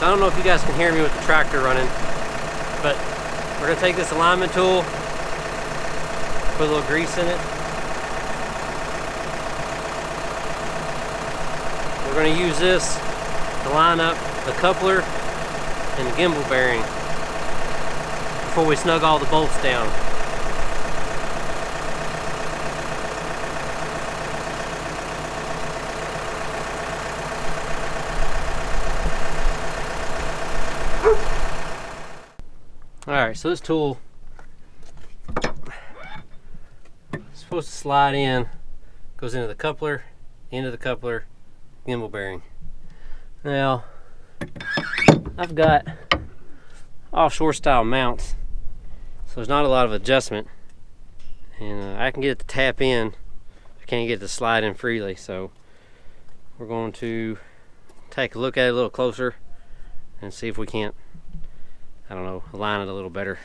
I don't know if you guys can hear me with the tractor running, but we're gonna take this alignment tool, put a little grease in it. We're gonna use this to line up the coupler and the gimbal bearing before we snug all the bolts down. Alright, so this tool is supposed to slide in, goes into the coupler, gimbal bearing. Now, I've got offshore style mounts, so there's not a lot of adjustment, and I can get it to tap in, I can't get it to slide in freely, so we're going to take a look at it a little closer and see if we can't, I don't know, align it a little better.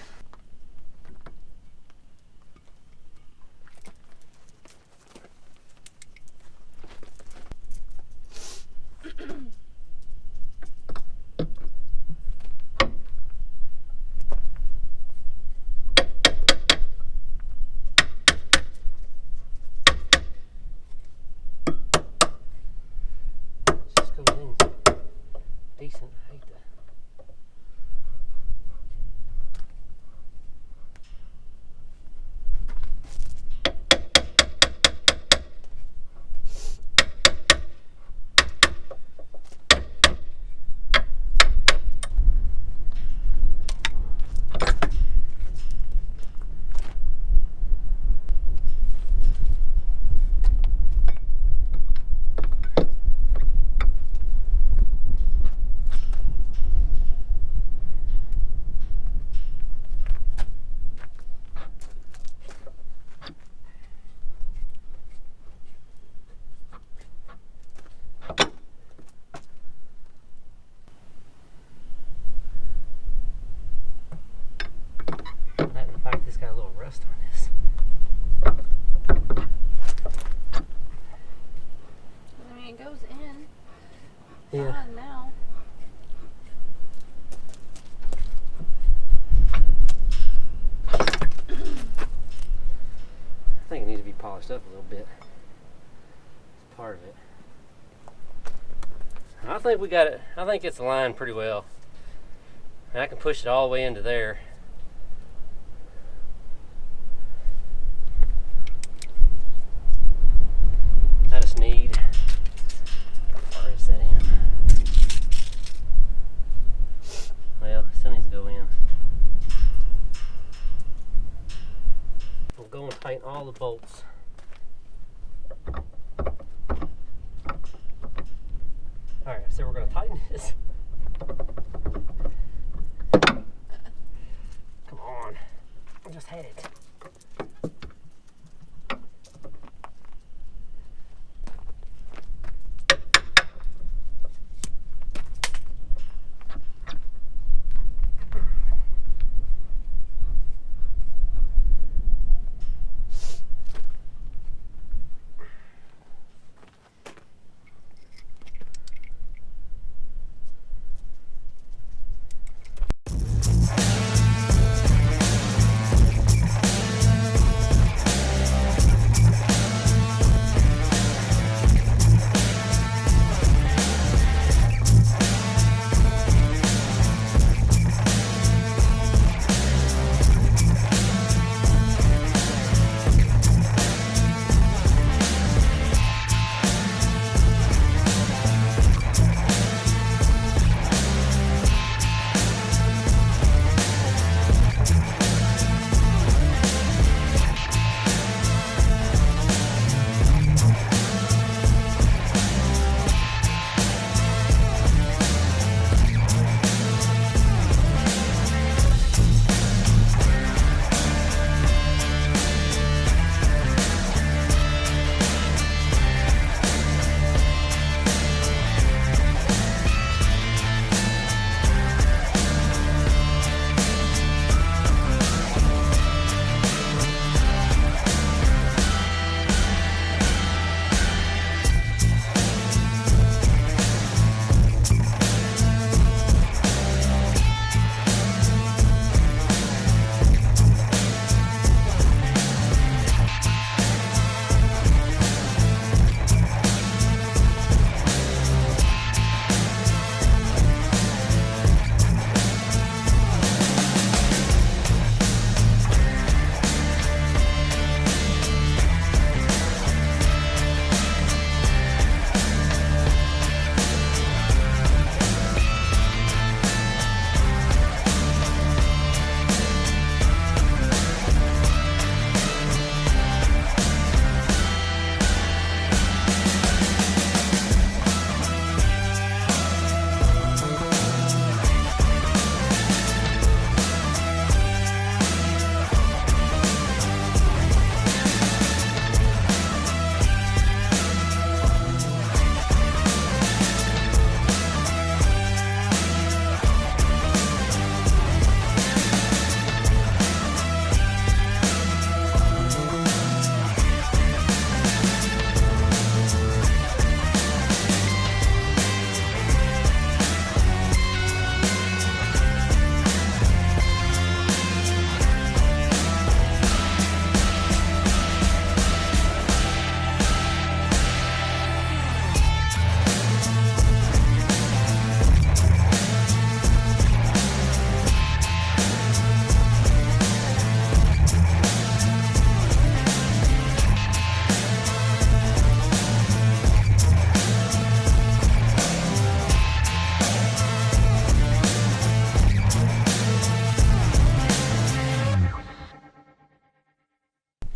Just goes in decent. I hate that. Got a little rust on this. I mean, it goes in. Yeah. Fine now. I think it needs to be polished up a little bit. It's part of it. I think we got it. I think it's aligned pretty well. And I can push it all the way into there. I just need, how far is that in? Well, it still needs to go in. We'll go and tighten all the bolts. Alright, so we're going to tighten this. Come on, I just had it.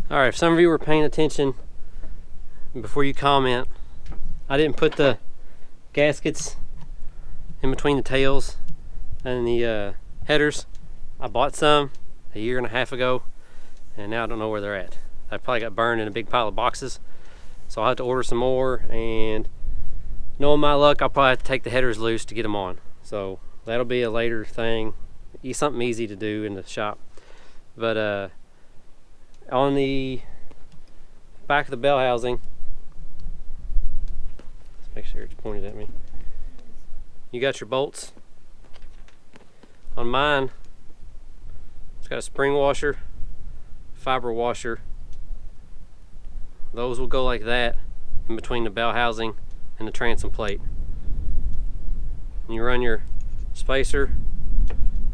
All right, if some of you were paying attention before you comment, I didn't put the gaskets in between the tails and the headers. I bought some a year and a half ago, and now I don't know where they're at. I probably got burned in a big pile of boxes, so I'll have to order some more, and knowing my luck, I'll probably have to take the headers loose to get them on. So that'll be a later thing, something easy to do in the shop. But on the back of the bell housing, let's make sure it's pointed at me. You got your bolts. On mine, it's got a spring washer, fiber washer. Those will go like that in between the bell housing and the transom plate. And you run your spacer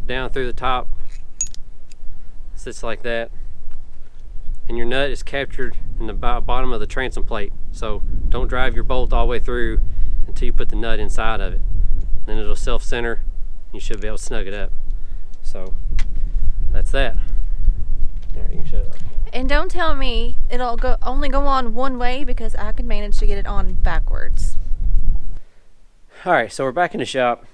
down through the top, sits like that, and your nut is captured in the bottom of the transom plate. So don't drive your bolt all the way through until you put the nut inside of it. Then it'll self-center, and you should be able to snug it up. So that's that. All right, you can shut it up. And don't tell me it'll only go on one way, because I could manage to get it on backwards. All right, so we're back in the shop.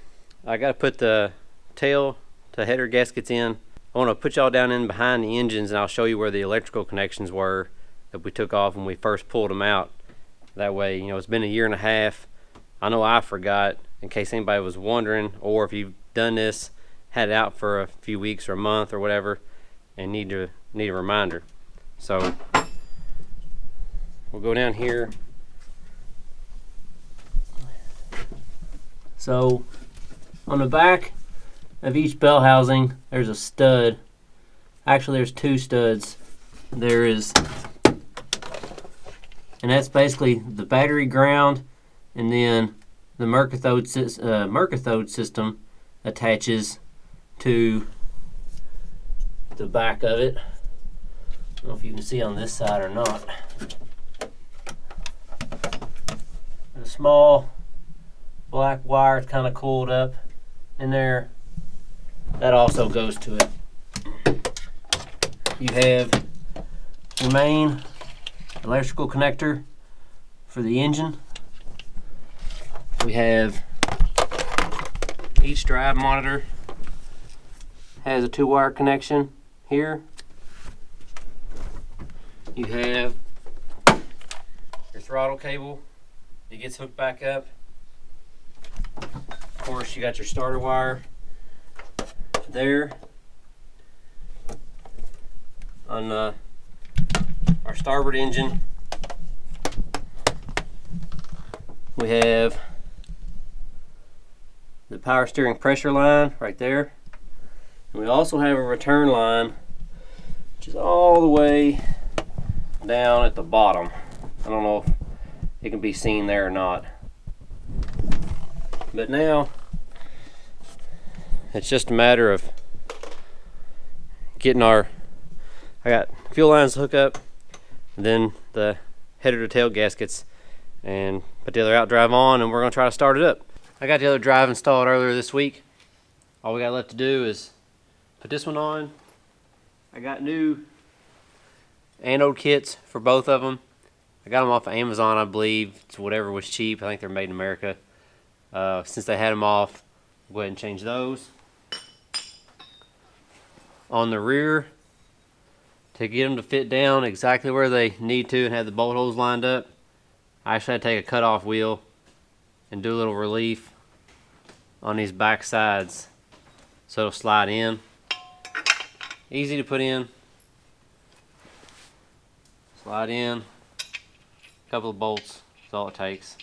I got to put the tail to header gaskets in. I want to put y'all down in behind the engines, and I'll show you where the electrical connections were that we took off when we first pulled them out. That way, you know, it's been a year and a half. I know I forgot, in case anybody was wondering, or if you've done this, had it out for a few weeks or a month or whatever, and need a reminder. So we'll go down here. So on the back of each bell housing, there's a stud. Actually, there's two studs. There is, and that's basically the battery ground, and then the Mercury system attaches to the back of it. I don't know if you can see on this side or not. A small black wire, it's kind of coiled up in there. That also goes to it. You have your main electrical connector for the engine. We have each drive monitor has a 2-wire connection here. You have your throttle cable. It gets hooked back up. Of course, you got your starter wire there. On our starboard engine, we have the power steering pressure line right there. And we also have a return line, which is all the way down at the bottom. I don't know if it can be seen there or not. But now it's just a matter of getting I got fuel lines to hook up, and then the header to tail gaskets, and put the other out drive on, and we're going to try to start it up. I got the other drive installed earlier this week. All we got left to do is put this one on. I got new anode kits for both of them. I got them off of Amazon, I believe. It's whatever was cheap. I think they're made in America. Since they had them off, I'll go ahead and change those. On the rear, to get them to fit down exactly where they need to and have the bolt holes lined up, I actually had to take a cut-off wheel and do a little relief on these back sides so it'll slide in. Easy to put in. Slide in. A couple of bolts, that's all it takes.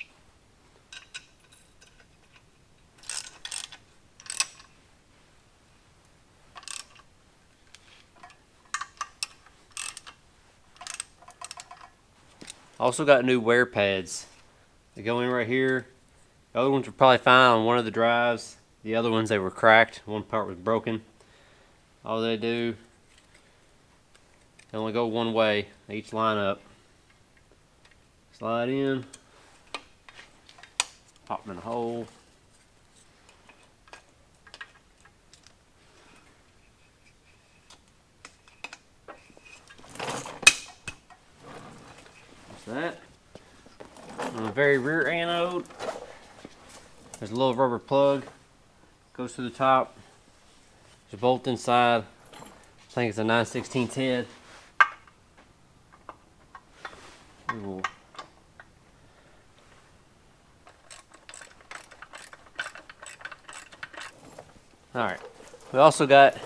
Also got new wear pads. They go in right here. The other ones were probably fine on one of the drives. The other ones, they were cracked. One part was broken. All they do, they only go one way. They each line up. Slide in. Pop them in a hole. that. On the very rear anode, there's a little rubber plug. Goes through the top. There's a bolt inside. I think it's a 9/16 head. Ooh. Alright, we also got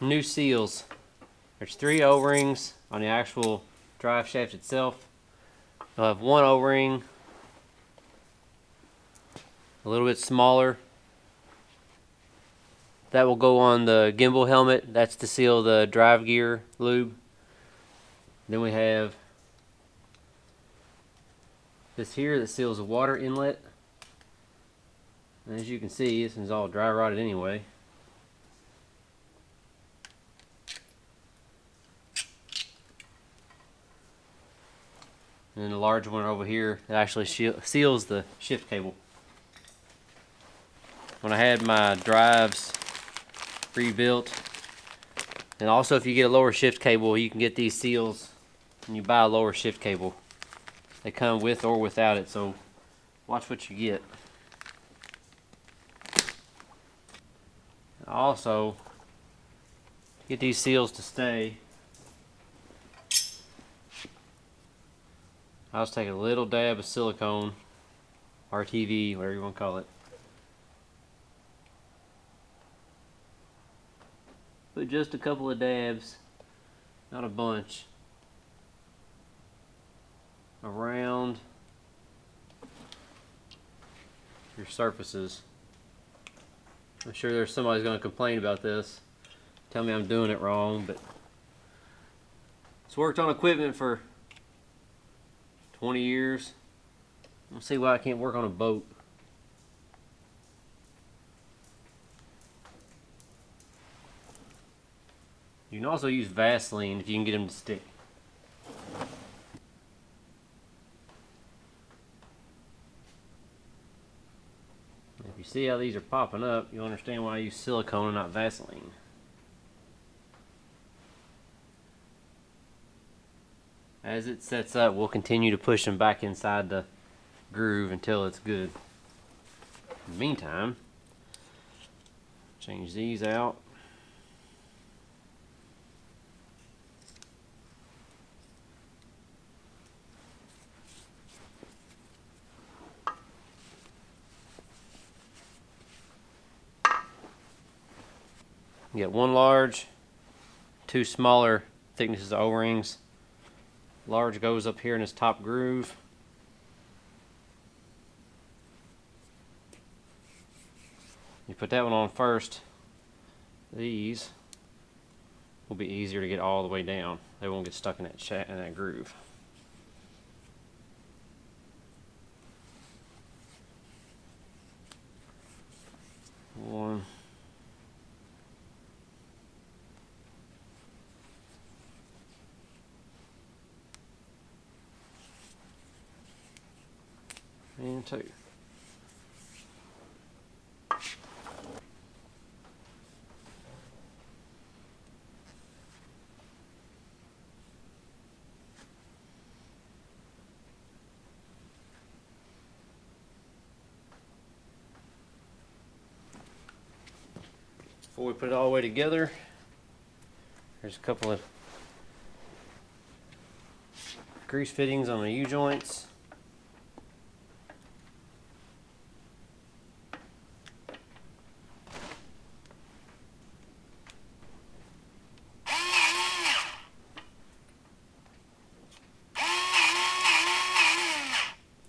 new seals. There's 3 O-rings on the actual drive shaft itself. You'll have 1 O-ring, a little bit smaller. That will go on the gimbal helmet. That's to seal the drive gear lube. Then we have this here that seals the water inlet. And as you can see, this is all dry rotted anyway. And then the large one over here that actually seals the shift cable. When I had my drives rebuilt, and also if you get a lower shift cable, you can get these seals and you buy a lower shift cable. They come with or without it, so watch what you get. Also, to get these seals to stay, I'll just take a little dab of silicone, RTV, whatever you want to call it. Put just a couple of dabs, not a bunch, around your surfaces. I'm sure there's somebody's going to complain about this, tell me I'm doing it wrong, but it's worked on equipment for 20 years. I don't see why I can't work on a boat. You can also use Vaseline if you can get them to stick. If you see how these are popping up, you'll understand why I use silicone and not Vaseline. As it sets up, we'll continue to push them back inside the groove until it's good. In the meantime, change these out. You get 1 large, 2 smaller thicknesses of O-rings. Large goes up here in this top groove. You put that one on first. These will be easier to get all the way down. They won't get stuck in that groove. One. And 2. Before we put it all the way together, there's a couple of grease fittings on the U-joints.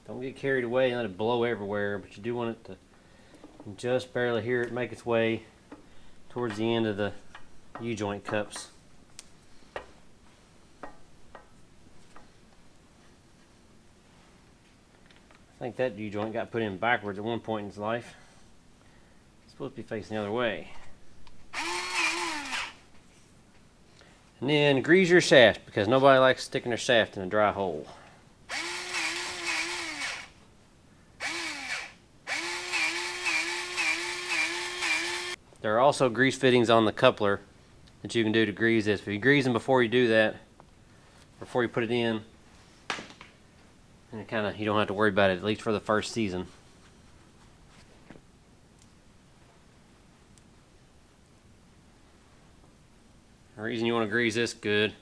Don't get carried away and let it blow everywhere, but you do want it to just barely hear it make its way towards the end of the U-joint cups. I think that U-joint got put in backwards at one point in its life. It's supposed to be facing the other way. And then grease your shaft, because nobody likes sticking their shaft in a dry hole. There are also grease fittings on the coupler that you can do to grease this. If you grease them before you do that, before you put it in, And you don't have to worry about it, at least for the first season. The reason you want to grease this good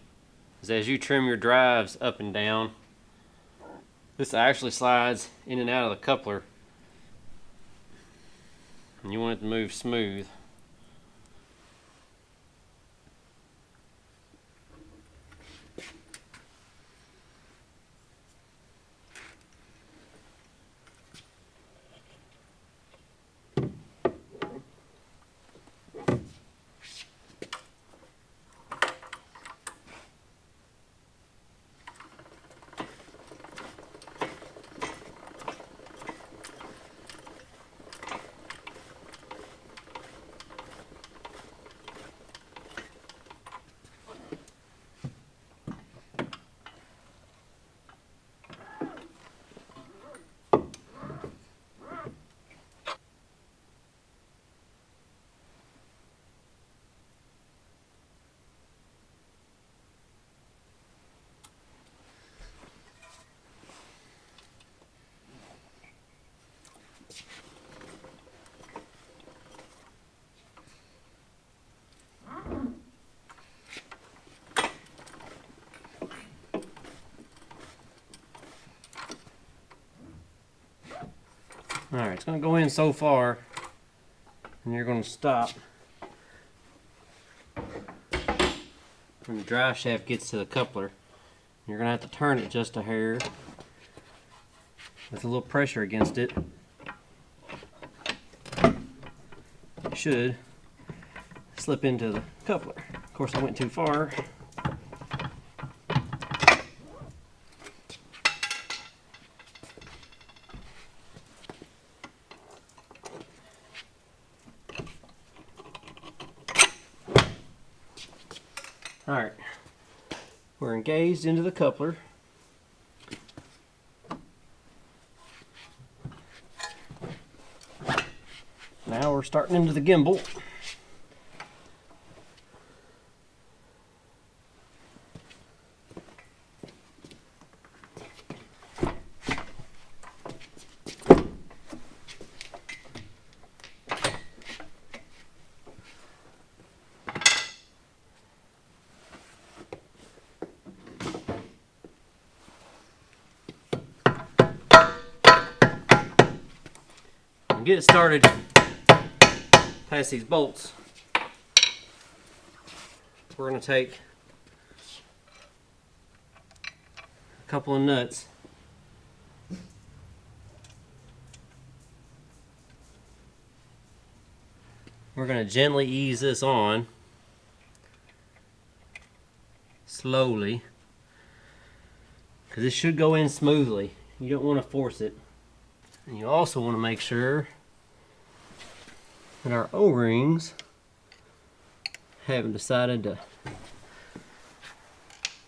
is as you trim your drives up and down, this actually slides in and out of the coupler, and you want it to move smooth. Alright, it's going to go in so far, and you're going to stop when the drive shaft gets to the coupler. You're going to have to turn it just a hair with a little pressure against it. It should slip into the coupler. Of course, I went too far. Alright, we're engaged into the coupler. Now we're starting into the gimbal. Get it started past these bolts. We're going to take a couple of nuts. We're going to gently ease this on slowly, because this should go in smoothly. You don't want to force it. And you also want to make sure that our O-rings haven't decided to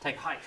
take a hike.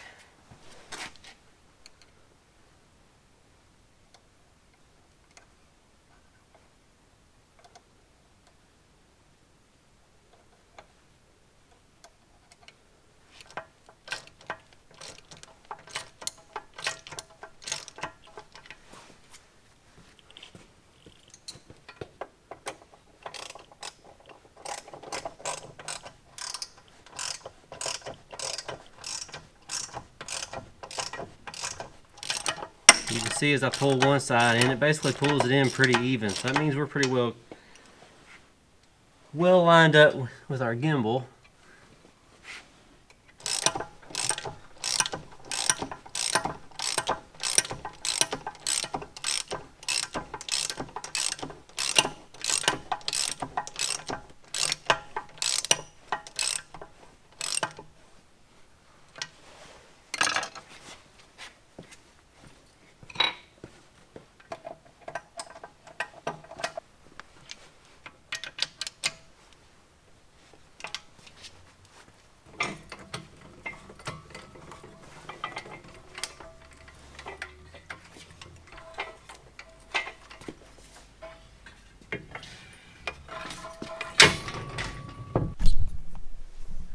You can see as I pull one side in, it basically pulls it in pretty even. So that means we're pretty well lined up with our gimbal.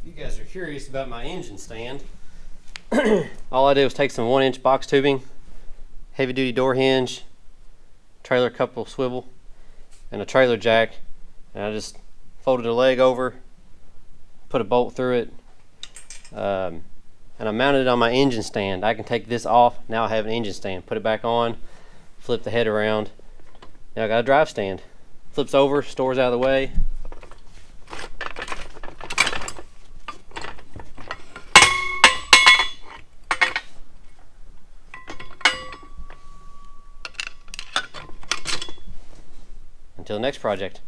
You guys are curious about my engine stand. All I did was take some 1-inch box tubing, heavy duty door hinge, trailer couple swivel, and a trailer jack. And I just folded a leg over, put a bolt through it, and I mounted it on my engine stand. I can take this off. Now I have an engine stand. Put it back on, flip the head around. Now I got a drive stand. Flips over, stores out of the way. Until the next project.